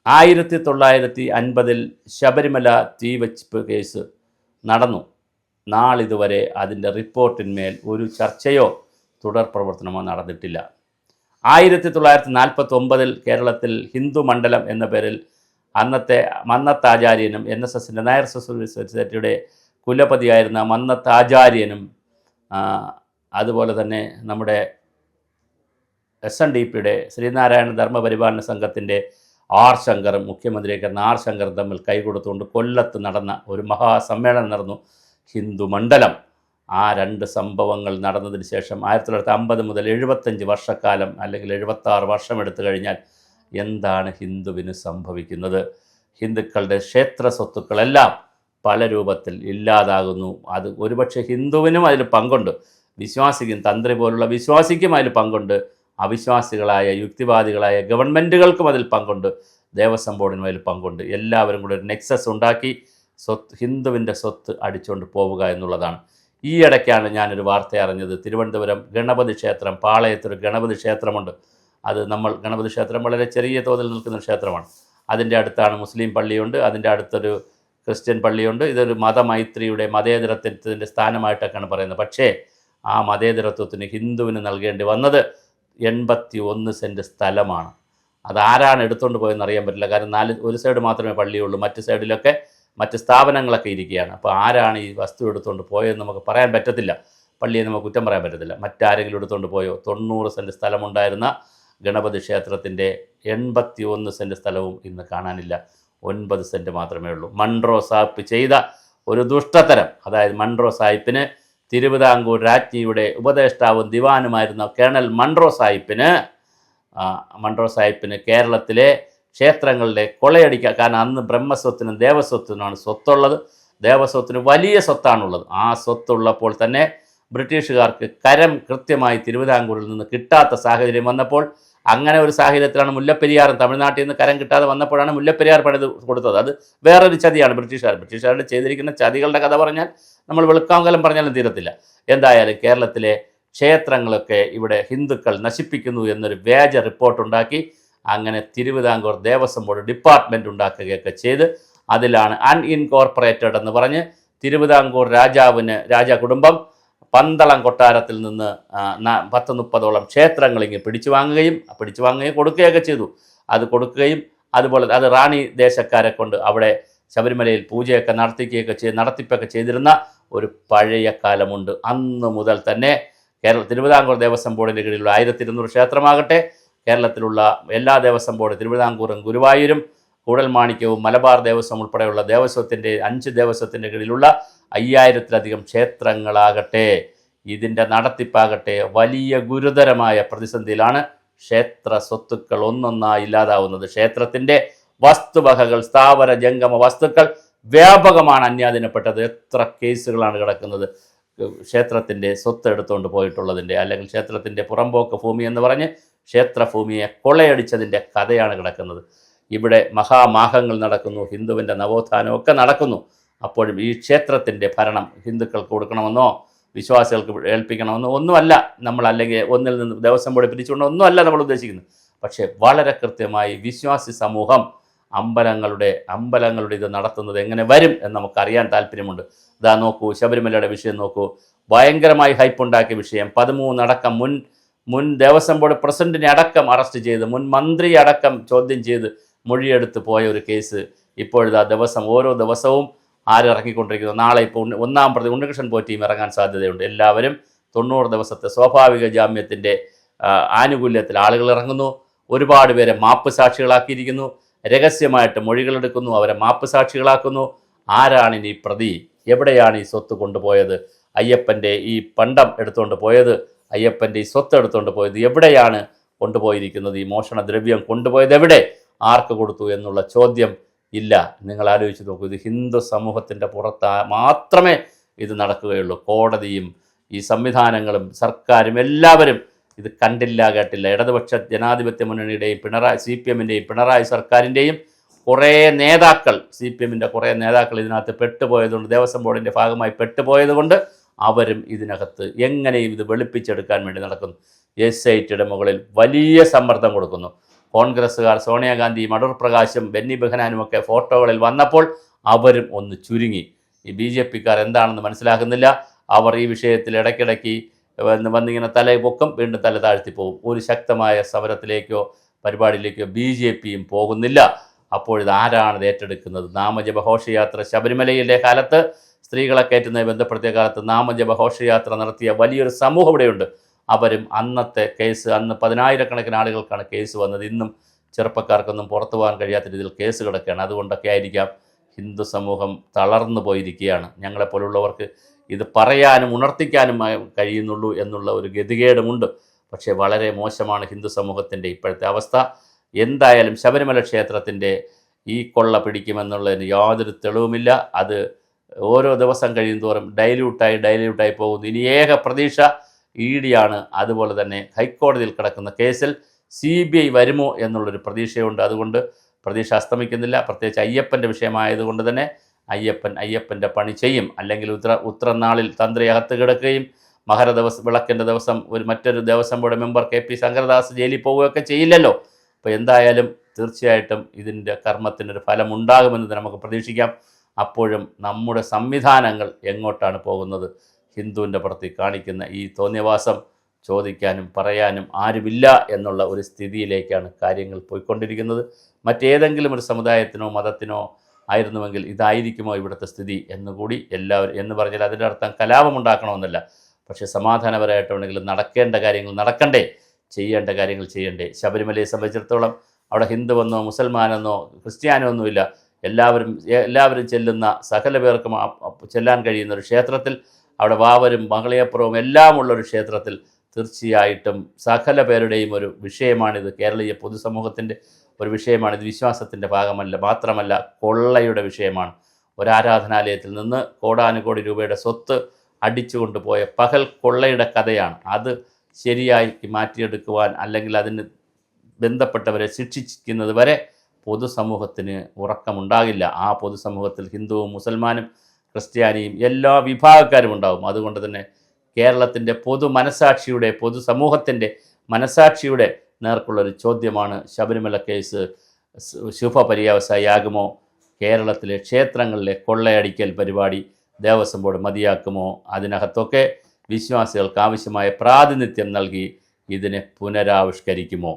1950 Sabarimala തീവെപ്പ് case നടന്നു. നാളിതുവരെ അതിൻ്റെ റിപ്പോർട്ടിന്മേൽ ഒരു ചർച്ചയോ തുടർ പ്രവർത്തനമോ നടന്നിട്ടില്ല. 1949 കേരളത്തിൽ ഹിന്ദു മണ്ഡലം എന്ന പേരിൽ അന്നത്തെ മന്നത്താചാര്യനും NSSൻ്റെ നായർ സൊസൈറ്റിയുടെ കുലപതിയായിരുന്ന മന്നത്താചാര്യനും അതുപോലെ തന്നെ നമ്മുടെ SNDPയുടെ ശ്രീനാരായണ ധർമ്മപരിപാലന സംഘത്തിൻ്റെ ആർ ശങ്കറും മുഖ്യമന്ത്രിയായിരുന്ന ആർ ശങ്കർ തമ്മിൽ കൈകൊടുത്തുകൊണ്ട് കൊല്ലത്ത് നടന്ന ഒരു മഹാസമ്മേളനം നടന്നു, ഹിന്ദു മണ്ഡലം. ആ രണ്ട് സംഭവങ്ങൾ നടന്നതിന് ശേഷം 1950 മുതൽ 75 വർഷക്കാലം അല്ലെങ്കിൽ 76 വർഷം എടുത്തു കഴിഞ്ഞാൽ എന്താണ് ഹിന്ദുവിന് സംഭവിക്കുന്നത്? ഹിന്ദുക്കളുടെ ക്ഷേത്ര സ്വത്തുക്കളെല്ലാം പല രൂപത്തിൽ ഇല്ലാതാകുന്നു. അത് ഒരുപക്ഷെ ഹിന്ദുവിനും അതിൽ പങ്കുണ്ട്, വിശ്വാസിക്കും തന്ത്രി പോലുള്ള വിശ്വാസിക്കും അതിൽ പങ്കുണ്ട്, അവിശ്വാസികളായ യുക്തിവാദികളായ ഗവൺമെൻറ്റുകൾക്കും അതിൽ പങ്കുണ്ട്, ദേവസ്വം ബോർഡിനും അതിൽ പങ്കുണ്ട്. എല്ലാവരും കൂടെ ഒരു നെക്സസ് ഉണ്ടാക്കി ഹിന്ദുവിൻ്റെ സ്വത്ത് അടിച്ചുകൊണ്ട് പോവുക എന്നുള്ളതാണ്. ഈ ഇടയ്ക്കാണ് ഞാനൊരു വാർത്ത അറിഞ്ഞത്. തിരുവനന്തപുരം ഗണപതി ക്ഷേത്രം, പാളയത്തൊരു ഗണപതി ക്ഷേത്രമുണ്ട്. അത് ഗണപതി ക്ഷേത്രം വളരെ ചെറിയ തോതിൽ നിൽക്കുന്ന ക്ഷേത്രമാണ്. അതിൻ്റെ അടുത്താണ് മുസ്ലിം പള്ളിയുണ്ട്, അതിൻ്റെ അടുത്തൊരു ക്രിസ്ത്യൻ പള്ളിയുണ്ട്. ഇതൊരു മതമൈത്രിയുടെ മതേതരത്വത്തിൻ്റെ സ്ഥാനമായിട്ടൊക്കെയാണ് പറയുന്നത്. പക്ഷേ ആ മതേതരത്വത്തിന് ഹിന്ദുവിന് നൽകേണ്ടി വന്നത് 81 സെൻറ്റ് സ്ഥലമാണ്. അതാരാണ് എടുത്തുകൊണ്ട് പോയെന്ന് അറിയാൻ പറ്റില്ല. കാരണം ഒരു സൈഡ് മാത്രമേ പള്ളിയുള്ളൂ, മറ്റ് സൈഡിലൊക്കെ മറ്റ് സ്ഥാപനങ്ങളൊക്കെ ഇരിക്കുകയാണ്. അപ്പോൾ ആരാണ് ഈ വസ്തു എടുത്തുകൊണ്ട് പോയതെന്ന് നമുക്ക് പറയാൻ പറ്റത്തില്ല. പള്ളിയെ നമുക്ക് കുറ്റം പറയാൻ പറ്റത്തില്ല. മറ്റാരെങ്കിലും എടുത്തുകൊണ്ട് പോയോ? 90 സെൻറ്റ് സ്ഥലമുണ്ടായിരുന്ന ഗണപതി ക്ഷേത്രത്തിൻ്റെ 81 സെൻറ്റ് സ്ഥലവും ഇന്ന് കാണാനില്ല. 9 സെൻറ്റ് മാത്രമേ ഉള്ളൂ. മൺട്രോ സാഹിബ് ചെയ്ത ഒരു ദുഷ്ടതരം, അതായത് മൺട്രോ സാഹിബിന് തിരുവിതാംകൂർ രാജ്ഞിയുടെ ഉപദേഷ്ടാവും ദിവാനുമായിരുന്ന കേണൽ മൺട്രോ സാഹിബിന് കേരളത്തിലെ ക്ഷേത്രങ്ങളുടെ കൊള്ളയടിക്കുക. കാരണം അന്ന് ബ്രഹ്മസ്വത്തിനും ദേവസ്വത്തിനുമാണ് സ്വത്തുള്ളത്. ദേവസ്വത്തിന് വലിയ സ്വത്താണുള്ളത്. ആ സ്വത്തുള്ളപ്പോൾ തന്നെ ബ്രിട്ടീഷുകാർക്ക് കരം കൃത്യമായി തിരുവിതാംകൂറിൽ നിന്ന് കിട്ടാത്ത സാഹചര്യം വന്നപ്പോൾ, അങ്ങനെ ഒരു സാഹചര്യത്തിലാണ് മുല്ലപ്പെരിയാറും തമിഴ്നാട്ടിൽ നിന്ന് കരം കിട്ടാതെ വന്നപ്പോഴാണ് മുല്ലപ്പെരിയാർ പണിത് കൊടുത്തത്. അത് വേറൊരു ചതിയാണ്. ബ്രിട്ടീഷുകാരുടെ ചെയ്തിരിക്കുന്ന ചതികളുടെ കഥ പറഞ്ഞാൽ നമ്മൾ വെളുക്കാങ്കലം പറഞ്ഞാലും തീരത്തില്ല. എന്തായാലും കേരളത്തിലെ ക്ഷേത്രങ്ങളൊക്കെ ഇവിടെ ഹിന്ദുക്കൾ നശിപ്പിക്കുന്നു എന്നൊരു വ്യാജ റിപ്പോർട്ടുണ്ടാക്കി അങ്ങനെ തിരുവിതാംകൂർ ദേവസ്വം ബോർഡ് ഡിപ്പാർട്ട്മെൻറ്റ് ഉണ്ടാക്കുകയൊക്കെ ചെയ്ത് അതിലാണ് അൺഇൻകോർപ്പറേറ്റഡ് എന്ന് പറഞ്ഞ് തിരുവിതാംകൂർ രാജ കുടുംബം പന്തളം കൊട്ടാരത്തിൽ നിന്ന് 10-30ഓളം ക്ഷേത്രങ്ങൾ ഇങ്ങനെ പിടിച്ചു വാങ്ങുകയും കൊടുക്കുകയൊക്കെ ചെയ്തു. അത് കൊടുക്കുകയും അതുപോലെ അത് റാണി ദേശക്കാരെ കൊണ്ട് അവിടെ ശബരിമലയിൽ പൂജയൊക്കെ നടത്തിപ്പൊക്കെ ചെയ്തിരുന്ന ഒരു പഴയ കാലമുണ്ട്. അന്ന് മുതൽ തന്നെ തിരുവിതാംകൂർ ദേവസ്വം ബോർഡിൻ്റെ കീഴിലുള്ള 1200 ക്ഷേത്രമാകട്ടെ, കേരളത്തിലുള്ള എല്ലാ ദേവസ്വം ബോർഡ്, തിരുവിതാംകൂറും ഗുരുവായൂരും കൂടൽമാണിക്യവും മലബാർ ദേവസ്വം ഉൾപ്പെടെയുള്ള 5 ദേവസ്വത്തിൻ്റെ കീഴിലുള്ള 5000-ലധികം ക്ഷേത്രങ്ങളാകട്ടെ, ഇതിൻ്റെ നടത്തിപ്പാകട്ടെ വലിയ ഗുരുതരമായ പ്രതിസന്ധിയിലാണ്. ക്ഷേത്ര സ്വത്തുക്കൾ ഒന്നൊന്നായി ഇല്ലാതാവുന്നത്. ക്ഷേത്രത്തിൻ്റെ വസ്തുവകകൾ, സ്ഥാവര ജംഗമ വസ്തുക്കൾ വ്യാപകമാണ് അന്യാധീനപ്പെട്ടത്. എത്ര കേസുകളാണ് കിടക്കുന്നത് ക്ഷേത്രത്തിൻ്റെ സ്വത്ത് എടുത്തുകൊണ്ട് പോയിട്ടുള്ളതിൻ്റെ, അല്ലെങ്കിൽ ക്ഷേത്രത്തിൻ്റെ പുറമ്പോക്ക് ഭൂമി എന്ന് പറഞ്ഞ് ക്ഷേത്രഭൂമിയെ കൊള്ളയടിച്ചതിൻ്റെ കഥയാണ് കിടക്കുന്നത്. ഇവിടെ മഹാമാഹങ്ങൾ നടക്കുന്നു, ഹിന്ദുവിൻ്റെ നവോത്ഥാനമൊക്കെ നടക്കുന്നു. അപ്പോഴും ഈ ക്ഷേത്രത്തിൻ്റെ ഭരണം ഹിന്ദുക്കൾക്ക് കൊടുക്കണമെന്നോ വിശ്വാസികൾക്ക് ഏൽപ്പിക്കണമെന്നോ ഒന്നുമല്ല നമ്മൾ, അല്ലെങ്കിൽ ഒന്നിൽ നിന്ന് ദേവസ്വം ബോർഡ് പിരിച്ചുകൊണ്ട് ഒന്നുമല്ല നമ്മൾ ഉദ്ദേശിക്കുന്നത്. പക്ഷേ വളരെ കൃത്യമായി വിശ്വാസി സമൂഹം അമ്പലങ്ങളുടെ ഇത് നടത്തുന്നത് എങ്ങനെ വരും എന്ന് നമുക്കറിയാൻ താല്പര്യമുണ്ട്. ഇതാ നോക്കൂ, ശബരിമലയുടെ വിഷയം നോക്കൂ, ഭയങ്കരമായി ഹൈപ്പുണ്ടാക്കിയ വിഷയം. 13 അടക്കം മുൻ ദേവസ്വം ബോർഡ് പ്രസിഡന്റിനെ അടക്കം അറസ്റ്റ് ചെയ്ത്, മുൻ മന്ത്രി അടക്കം ചോദ്യം ചെയ്ത് മൊഴിയെടുത്ത് പോയ ഒരു കേസ് ഇപ്പോഴിതാ ഓരോ ദിവസവും ആരിറങ്ങിക്കൊണ്ടിരിക്കുന്നു. നാളെ ഇപ്പോൾ 1-ാം പ്രതി ഉണ്ണികൃഷ്ണൻ പോറ്റിയും ഇറങ്ങാൻ സാധ്യതയുണ്ട്. എല്ലാവരും 90 ദിവസത്തെ സ്വാഭാവിക ജാമ്യത്തിൻ്റെ ആനുകൂല്യത്തിൽ ആളുകൾ ഇറങ്ങുന്നു. ഒരുപാട് പേരെ മാപ്പ് സാക്ഷികളാക്കിയിരിക്കുന്നു. രഹസ്യമായിട്ട് മൊഴികളെടുക്കുന്നു, അവരെ മാപ്പ് സാക്ഷികളാക്കുന്നു. ആരാണിനി പ്രതി? എവിടെയാണ് ഈ സ്വത്ത് കൊണ്ടുപോയത്? അയ്യപ്പൻ്റെ ഈ പണ്ടം എടുത്തുകൊണ്ട് പോയത്, അയ്യപ്പൻ്റെ ഈ സ്വത്ത് എടുത്തുകൊണ്ട് പോയത് എവിടെയാണ് കൊണ്ടുപോയിരിക്കുന്നത്? ഈ മോഷണദ്രവ്യം കൊണ്ടുപോയത് എവിടെ? ആർക്ക് കൊടുത്തു എന്നുള്ള ചോദ്യം ഇല്ല. നിങ്ങൾ ആലോചിച്ച് നോക്കൂ, ഇത് ഹിന്ദു സമൂഹത്തിൻ്റെ പുറത്ത് മാത്രമേ ഇത് നടക്കുകയുള്ളൂ. കോടതിയും ഈ സംവിധാനങ്ങളും സർക്കാരും എല്ലാവരും ഇത് കണ്ടില്ല കേട്ടില്ല. ഇടതുപക്ഷ ജനാധിപത്യ മുന്നണിയുടെയും CPM-ൻ്റെയും പിണറായി സർക്കാരിൻ്റെയും കുറേ നേതാക്കൾ, CPM-ൻ്റെ കുറേ നേതാക്കൾ ഇതിനകത്ത് പെട്ടുപോയതുകൊണ്ട്, ദേവസ്വം ബോർഡിൻ്റെ ഭാഗമായി പെട്ടുപോയതുകൊണ്ട് അവരും ഇതിനകത്ത് എങ്ങനെയും ഇത് വെളുപ്പിച്ചെടുക്കാൻ വേണ്ടി നടക്കുന്നു. SITയുടെ മുകളിൽ വലിയ സമ്മർദ്ദം കൊടുക്കുന്നു. കോൺഗ്രസ്സുകാർ സോണിയാഗാന്ധിയും അടൂർ പ്രകാശും ബെന്നി ബെഹനാനുമൊക്കെ ഫോട്ടോകളിൽ വന്നപ്പോൾ അവരും ഒന്ന് ചുരുങ്ങി. ഈ BJPക്കാർ എന്താണെന്ന് മനസ്സിലാക്കുന്നില്ല. അവർ ഈ വിഷയത്തിൽ ഇടയ്ക്കിടയ്ക്ക് വന്നിങ്ങനെ തല പൊക്കും, വീണ്ടും തല താഴ്ത്തിപ്പോവും. ഒരു ശക്തമായ സമരത്തിലേക്കോ പരിപാടിയിലേക്കോ BJPയും പോകുന്നില്ല. അപ്പോഴിത് ആരാണ് ഇത് ഏറ്റെടുക്കുന്നത്? നാമജപ ഘോഷയാത്ര ശബരിമലയിലെ കാലത്ത് സ്ത്രീകളെ കയറ്റുന്നതുമായി ബന്ധപ്പെടുത്തിയ കാലത്ത് നാമജപ ഘോഷയാത്ര നടത്തിയ വലിയൊരു സമൂഹം ഇവിടെയുണ്ട്. അവരും അന്നത്തെ കേസ്, അന്ന് 10,000-കണക്കിന് ആളുകൾക്കാണ് കേസ് വന്നത്. ഇന്നും ചെറുപ്പക്കാർക്കൊന്നും പുറത്തു പോകാൻ കഴിയാത്ത രീതിയിൽ കേസ് കിടക്കുകയാണ്. അതുകൊണ്ടൊക്കെ ആയിരിക്കാം ഹിന്ദു സമൂഹം തളർന്നു പോയിരിക്കുകയാണ്. ഞങ്ങളെപ്പോലുള്ളവർക്ക് ഇത് പറയാനും ഉണർത്തിക്കാനും കഴിയുന്നുള്ളൂ എന്നുള്ള ഒരു ഗതികേടുമുണ്ട്. പക്ഷേ വളരെ മോശമാണ് ഹിന്ദു സമൂഹത്തിൻ്റെ ഇപ്പോഴത്തെ അവസ്ഥ. എന്തായാലും ശബരിമല ക്ഷേത്രത്തിൻ്റെ ഈ കൊള്ള പിടിക്കുമെന്നുള്ളതിന് യാതൊരു തെളിവുമില്ല. അത് ഓരോ ദിവസം കഴിയുന്തോറും ഡൈല്യൂട്ടായി പോകുന്നു. ഇനി ഏക പ്രതീക്ഷ ED ആണ്. അതുപോലെ തന്നെ ഹൈക്കോടതിയിൽ കിടക്കുന്ന കേസിൽ CBI വരുമോ എന്നുള്ളൊരു പ്രതീക്ഷയുണ്ട്. അതുകൊണ്ട് പ്രതീക്ഷ അസ്തമിക്കുന്നില്ല. പ്രത്യേകിച്ച് അയ്യപ്പൻ്റെ വിഷയമായതുകൊണ്ട് തന്നെ അയ്യപ്പൻ്റെ പണി ചെയ്യും. അല്ലെങ്കിൽ ഉത്രനാളിൽ തന്ത്രി അകത്ത് കിടക്കുകയും വിളക്കിൻ്റെ ദിവസം മറ്റൊരു Devaswom board member KP Sankaradas ജയിലിൽ പോവുകയൊക്കെ ചെയ്യില്ലല്ലോ. അപ്പോൾ എന്തായാലും തീർച്ചയായിട്ടും ഇതിൻ്റെ കർമ്മത്തിനൊരു ഫലമുണ്ടാകുമെന്ന് നമുക്ക് പ്രതീക്ഷിക്കാം. അപ്പോഴും നമ്മുടെ സംവിധാനങ്ങൾ എങ്ങോട്ടാണ് പോകുന്നത്? ഹിന്ദുവിൻ്റെ പ്രതി കാണിക്കുന്ന ഈ തോന്നിയവാസം ചോദിക്കാനും പറയാനും ആരുമില്ല എന്നുള്ള ഒരു സ്ഥിതിയിലേക്കാണ് കാര്യങ്ങൾ പോയിക്കൊണ്ടിരിക്കുന്നത്. മറ്റേതെങ്കിലും ഒരു സമുദായത്തിനോ മതത്തിനോ ആയിരുന്നുവെങ്കിൽ ഇതായിരിക്കുമോ ഇവിടുത്തെ സ്ഥിതി എന്നുകൂടി എല്ലാവരും എന്ന് പറഞ്ഞാൽ അതിൻ്റെ അർത്ഥം കലാപമുണ്ടാക്കണമെന്നല്ല. പക്ഷേ സമാധാനപരമായിട്ടുണ്ടെങ്കിൽ നടക്കേണ്ട കാര്യങ്ങൾ നടക്കണ്ടേ, ചെയ്യേണ്ട കാര്യങ്ങൾ ചെയ്യണ്ടേ. ശബരിമലയെ സംബന്ധിച്ചിടത്തോളം അവിടെ ഹിന്ദുവെന്നോ മുസൽമാനെന്നോ ക്രിസ്ത്യാനോ ഒന്നുമില്ല. എല്ലാവരും ചെല്ലുന്ന, സകല പേർക്കും ചെല്ലാൻ കഴിയുന്ന ഒരു ക്ഷേത്രത്തിൽ, അവിടെ വാവരും മകളയപ്പുറവും എല്ലാം ഉള്ളൊരു ക്ഷേത്രത്തിൽ തീർച്ചയായിട്ടും സകല പേരുടെയും ഒരു വിഷയമാണിത്. കേരളീയ പൊതുസമൂഹത്തിൻ്റെ ഒരു വിഷയമാണിത്. വിശ്വാസത്തിൻ്റെ ഭാഗമല്ല, മാത്രമല്ല കൊള്ളയുടെ വിഷയമാണ്. ഒരാരാധനാലയത്തിൽ നിന്ന് കോടാനുകോടി രൂപയുടെ സ്വത്ത് അടിച്ചുകൊണ്ടുപോയ പകൽ കൊള്ളയുടെ കഥയാണ്. അത് ശരിയായി മാറ്റിയെടുക്കുവാൻ അല്ലെങ്കിൽ അതിന് ബന്ധപ്പെട്ടവരെ ശിക്ഷിക്കുന്നത് വരെ പൊതുസമൂഹത്തിന് ഉറക്കമുണ്ടാകില്ല. ആ പൊതുസമൂഹത്തിൽ ഹിന്ദുവും മുസൽമാനും ക്രിസ്ത്യാനിയും എല്ലാ വിഭാഗക്കാരും ഉണ്ടാകും. അതുകൊണ്ട് തന്നെ കേരളത്തിൻ്റെ പൊതുസമൂഹത്തിൻ്റെ മനസാക്ഷിയുടെ നേർക്കുള്ളൊരു ചോദ്യമാണ് ശബരിമല കേസ് ശുഭപര്യാവസായിയാകുമോ? കേരളത്തിലെ ക്ഷേത്രങ്ങളിലെ കൊള്ളയടിക്കൽ പരിപാടി ദേവസ്വം ബോർഡ് മതിയാക്കുമോ? അതിനകത്തൊക്കെ വിശ്വാസികൾക്ക് ആവശ്യമായ പ്രാതിനിധ്യം നൽകി ഇതിനെ പുനരാവിഷ്കരിക്കുമോ?